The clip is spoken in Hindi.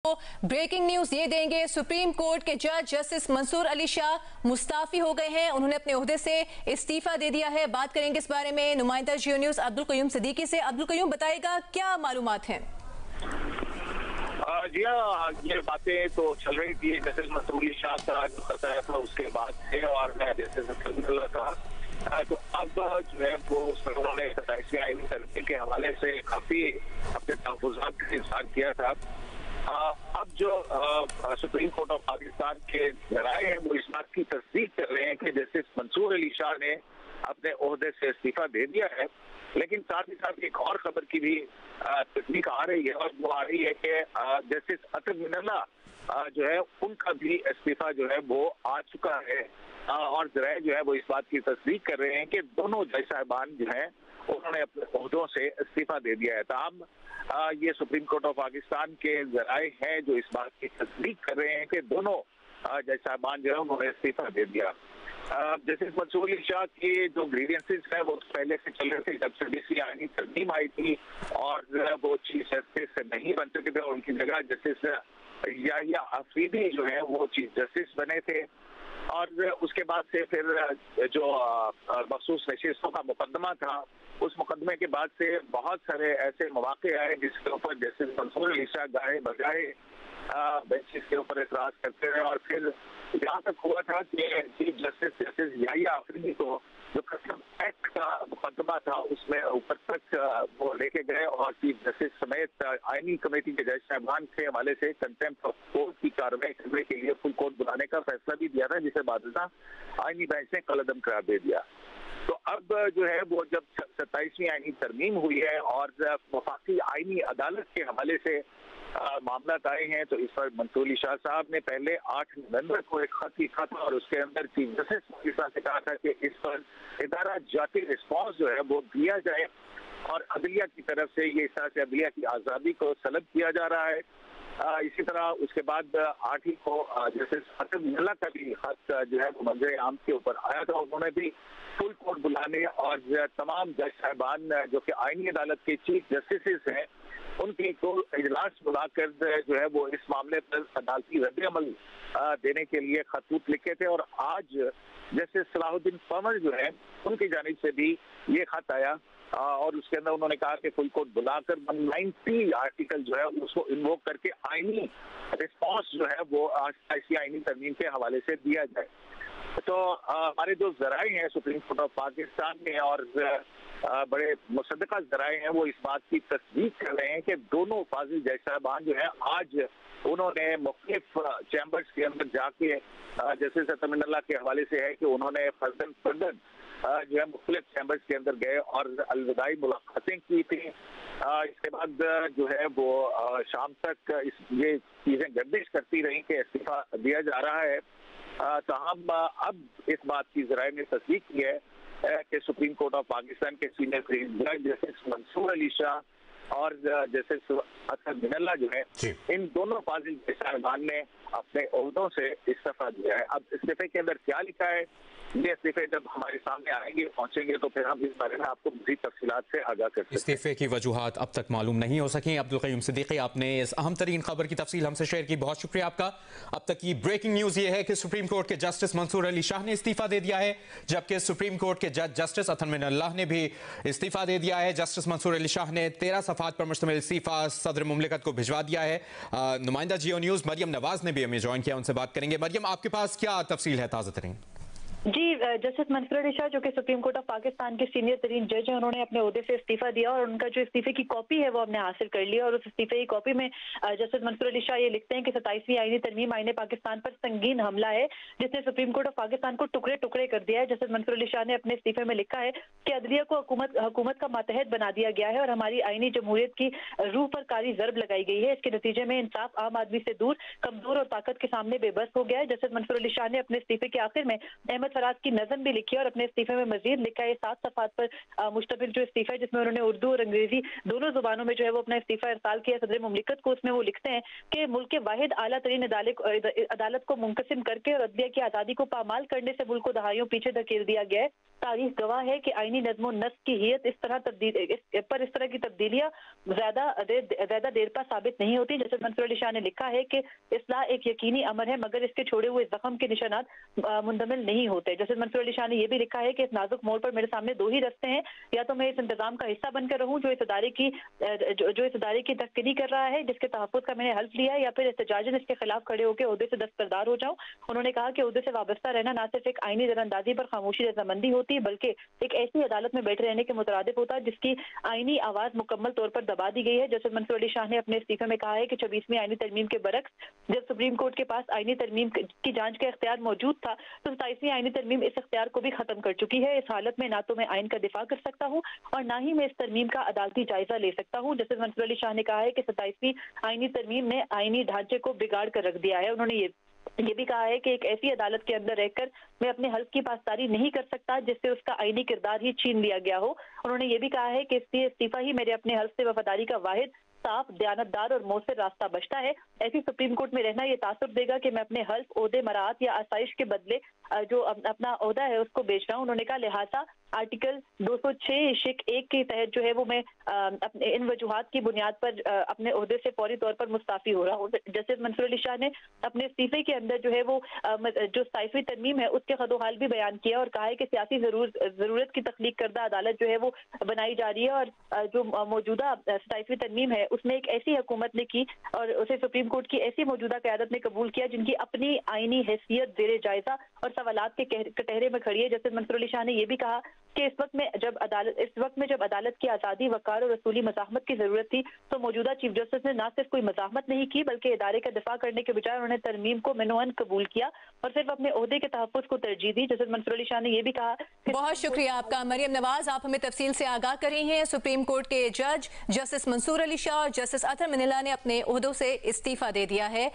ब्रेकिंग न्यूज ये देंगे, सुप्रीम कोर्ट के जज जस्टिस मंसूर अली शाह मुस्ताफी हो गए हैं। उन्होंने अपने ओहदे से इस्तीफा दे दिया है। बात करेंगे इस बारे में नुमाइंदा जियो न्यूज अब्दुल कयूम सिद्दीकी से। अब्दुल कयूम, बताएगा क्या मालूमात हैं? जी हाँ, ये बातें तो चल रही थी जस्टिस मंसूर अली शाह का जो बताया था उसके बाद से, और मैं जैसे कहा तो अब जो है वो उन्होंने 27वीं आईनी तरक्की के हवाले से काफी अपने तहफुज़ात का इज़हार किया था। अब जो सुप्रीम कोर्ट ऑफ पाकिस्तान के जराए हैं वो इस बात की तस्दीक कर रहे हैं कि जस्टिस मंसूर अली शाह ने अपने ओहदे से इस्तीफा दे दिया है, लेकिन साथ ही साथ एक और खबर की भी तस्दीक आ रही है, और वो आ रही है कि जस्टिस अतर मिनल्ला जो है उनका भी इस्तीफा जो है वो आ चुका है, और जराए जो है वो इस बात की तस्दीक कर रहे हैं कि दोनों जज साहिबान जो है उन्होंने अपने ओहदों से इस्तीफा दे दिया है। तमाम ये सुप्रीम कोर्ट ऑफ पाकिस्तान के जराए हैं जो इस बात की तस्दीक कर रहे हैं कि दोनों जज साहिबान जो है उन्होंने इस्तीफा दे दिया। जस्टिस मंसूर अली शाह के जो ग्रीवियंसेस है वो पहले से चल रहे थे जब से बीसी आईनी तरमीम आई थी, और वो चीफ जस्टिस नहीं बन सके थे, उनकी जगह जस्टिस याहिया अफरीदी जो है वो चीफ जस्टिस बने थे। और उसके बाद से फिर जो मखसूस नशिस्तों का मुकदमा था, उस मुकदमे के बाद से बहुत सारे ऐसे मौके आए जिसके ऊपर जस्टिस मंसूर अली शाह गाए बजाए बेंचेस के ऊपर एतराज करते रहे, और फिर यहाँ तक हुआ था कि chief justice justice Yahya Afridi को जो कस्टम एक्ट का मुकदमा था उसमें ऊपर तक वो लेके गए, और चीफ जस्टिस समेत आईनी कमेटी के जज साहबान के हवाले से कंटेम्प्ट ऑफ कोर्ट की कार्रवाई करने के लिए फुल कोर्ट बुलाने का फैसला भी दिया था, जिसे बादशाह आईनी बेंच ने कलअदम करार दे दिया। तो अब जो है वो जब 27वीं आईनी तरमीम हुई है और वफाकी आईनी अदालत के हवाले से मामला आए हैं, तो इस पर मंसूर अली शाह साहब ने पहले 8 नवंबर को एक खत लिखा था, और उसके अंदर चीफ जस्टिस पाकिस्तान से कहा था कि इस पर इदारा जाती रिस्पॉन्स जो है वो दिया जाए, और अदलिया की तरफ से ये इस तरह से अदलिया की आज़ादी को सलब किया जा रहा है। इसी तरह उसके बाद 8 ही को जस्टिस अतर मिनल्ला का भी खत जो है वो मंजर आम के ऊपर आया था। उन्होंने भी फुल कोर्ट बुलाने और तमाम जज साहिबान जो कि आईनी अदालत के चीफ जस्टिस हैं उनकी को इजलास बुलाकर जो है वो इस मामले पर अदालती रद्द अमल देने के लिए खतूत लिखे थे, और आज जस्टिस सलाहुद्दीन फमर जो है उनकी जानिब से भी ये खत आया, और उसके अंदर उन्होंने कहा कि फुल कोर्ट बुलाकर 190 आर्टिकल जो है उसको इन्वोक करके आईनी रिस्पॉन्स जो है वो ऐसी आईनी तरमीम के हवाले से दिया जाए। तो हमारे जो जराए हैं सुप्रीम कोर्ट ऑफ पाकिस्तान में और बड़े मुसद्दका जराए हैं वो इस बात की तस्दीक कर रहे हैं कि दोनों फाजिल जज साहबान जो है आज उन्होंने मुख्तलिफ चैम्बर्स के अंदर जाके जस्टिस अतर मिनल्ला के हवाले से है कि उन्होंने फर्दन जो है मुख्तलिफ चैम्बर्स के अंदर गए और अलविदाई मुलाकातें की थी। इसके बाद जो है वो शाम तक ये चीजें गर्दिश करती रही कि इस्तीफा दिया जा रहा है। ताहम अब इस बात की जराए ने तस्दीक की है कि सुप्रीम कोर्ट ऑफ पाकिस्तान के सीनियर जज जस्टिस मंसूर अली शाह और जस्टिस अतर मिनल्ला जो है इन दोनों फाजिल साहिबान ने अपने ओहदों से इस्तीफा दिया है। अब इस्तीफे के अंदर क्या लिखा है, ये इस्तीफे जब हमारे सामने आएंगे पहुंचेंगे तो फिर हम इस बारे में आपको मज़ीद तफसीलात से आगाह कर सकते हैं। इस्तीफे की वजूहात अब तक मालूम नहीं हो सकी। अब्दुल कयूम सिद्दीकी, आपने इस अहम तरीन खबर की तफसील हमसे शेयर की, बहुत शुक्रिया आपका। अब तक की ब्रेकिंग न्यूज ये है कि सुप्रीम कोर्ट के जस्टिस मंसूर अली शाह ने इस्तीफा दे दिया है, जबकि सुप्रीम कोर्ट के जज जस्टिस अतर मिनल्ला ने भी इस्तीफा दे दिया है। जस्टिस मंसूर अली शाह ने 13 सफ़ात पर मुश्तमिल इस्तीफा सदर मुमलिकत को भिजवा दिया है। नुमाइंदा जियो न्यूज मरियम नवाज ने भी हमें ज्वाइन किया, उनसे बात करेंगे। मरियम, आपके पास क्या तफसील है ताज़ा तरीन? जी, जस्टिस मंसूर अली शाह जो कि सुप्रीम कोर्ट ऑफ पाकिस्तान के सीनियर तरीन जज हैं, उन्होंने अपने ओहदे से इस्तीफा दिया और उनका जो इस्तीफे की कॉपी है वो हमने हासिल कर लिया। और उस इस्तीफे की कॉपी में जस्टिस मंसूर अली शाह ये लिखते हैं कि 27वीं आईनी तरमीम आईने पाकिस्तान पर संगीन हमला है जिसने सुप्रीम कोर्ट ऑफ पाकिस्तान को टुकड़े टुकड़े कर दिया है। जस्टिस मंसूर अली शाह ने अपने इस्तीफे में लिखा है कि अदलिया को हुकूमत का मातहत बना दिया गया है और हमारी आईनी जमहूरियत की रूह पर कारी जरब लगाई गई है। इसके नतीजे में इंसाफ आम आदमी से दूर, कमजोर और ताकत के सामने बेबस हो गया है। जस्टिस मंसूर अली शाह ने अपने इस्तीफे के आखिर में अहमद फराज की नज़म लिखी और अपने इस्तीफे में मजीद लिखा है 7 सफ़ात पर मुश्तमिल जो इस्तीफा है जिसमें उन्होंने उर्दू और अंग्रेजी दोनों जुबानों में जो है वो अपना इस्तीफा इरसाल किया सदर मुमलिकत को। उसमें वो लिखते हैं कि मुल्क के वाहिद आला तरीन अदालत को मुनकसिम करके और अदलिया की आज़ादी को पामाल करने से मुल्क को दहाइयों पीछे धकेल दिया गया है। तारीख गवाह है कि आईनी नज़्मो नस्क की हियत इस तरह की तब्दीलियां ज्यादा देर पर साबित नहीं होती। जस्टिस मंसूर अली शाह ने लिखा है कि इस्लाह एक यकीनी अमर है मगर इसके छोड़े हुए जख्म के निशानात मुंदमिल नहीं होते। जस्टिस मंसूर अली शाह ने यह भी लिखा है कि इस नाजुक मोड़ पर मेरे सामने दो ही रास्ते हैं, या तो मैं इस इंतजाम का हिस्सा बनकर रहूं जो इस इदारे की तस्कीनी कर रहा है जिसके तहफ़्फ़ुज़ का मैंने हल्फ लिया है, या फिर एहतजाजन इसके खिलाफ खड़े होकर ओहदे से दस्तबरदार हो जाऊं। उन्होंने कहा कि ओहदे से वाबस्ता रहना न सिर्फ एक आईनी दरअंदाजी पर खामोशी रजामंदी होती है बल्कि एक ऐसी अदालत में बैठे रहने के मुतरादिफ होता है जिसकी आईनी आवाज मुकम्मल तौर पर दबा दी गई है। जस्टिस मंसूर अली शाह ने अपने इस्तीफे में कहा है कि 26वीं आईनी तरमीम के बरक्स जब सुप्रीम कोर्ट के पास आईनी तरमीम की जांच का इख्तियार मौजूद था तो 27वीं आईनी तरमीम इस इख्तियार को भी खत्म कर चुकी है। इस हालत में ना तो मैं आइन का दिफा कर सकता हूँ और ना ही मैं इस तरमीम का अदालती जायजा ले सकता हूँ। जस्टिस मंसूर अली शाह ने कहा है कि 27वीं आईनी तरमीम ने आईनी ढांचे को बिगाड़ कर रख दिया है। उन्होंने ये भी कहा है कि एक ऐसी अदालत के अंदर रहकर मैं अपने हल्फ की पासदारी नहीं कर सकता जिससे उसका आईनी किरदार ही छीन लिया गया हो। उन्होंने ये भी कहा है कि इस्तीफा ही मेरे अपने हल्फ से वफादारी का वाहिद साफ, दयानतदार और मौसर रास्ता बचता है। ऐसी सुप्रीम कोर्ट में रहना ये तासुर देगा कि मैं अपने हल्फ, ओहदे, मराहत या आसाइश के बदले जो अपना ओहदा है उसको बेच रहा हूँ। उन्होंने कहा लिहाजा आर्टिकल 206(1) के तहत जो है वो मैं अपने इन वजूहात की बुनियाद पर अपने ओहदे से फौरी तौर पर मुस्ताफी हो रहा हूँ। जस्टिस मंसूर अली शाह ने अपने इस्तीफे के अंदर जो है वो जो 27वीं तरमीम है उसके खदोहाल भी बयान किया और कहा है कि सियासी जरूरत की तख्लीक करदा अदालत जो है वो बनाई जा रही है और जो मौजूदा 27वीं तरमीम है उसमें एक ऐसी हुकूमत ने की और उसे सुप्रीम कोर्ट की ऐसी मौजूदा क़यादत ने कबूल किया जिनकी अपनी आईनी हैसियत ज़ेरे जायजा और सवालात के कटहरे में खड़ी है। जस्टिस मंसूर अली शाह ने यह भी कहा कि इस वक्त में जब अदालत की आज़ादी, वक़ार और रसूली मज़ाहमत की जरूरत थी तो मौजूदा चीफ जस्टिस ने न सिर्फ कोई मज़ाहमत नहीं की बल्कि इदारे का दिफा करने के बजाय उन्होंने तरमीम को मिनोअन कबूल किया और सिर्फ अपने ओहदे के तहफ़्फ़ुज़ को तरजीह दी। जस्टिस मंसूर अली शाह ने यह भी कहा। बहुत शुक्रिया आपका मरियम नवाज, आप हमें तफसील से आगाह कर रही हैं। सुप्रीम कोर्ट के जज जस्टिस मंसूर अली शाह और जस्टिस अतर मनीला ने अपने ओहदों से इस्तीफा दे दिया है।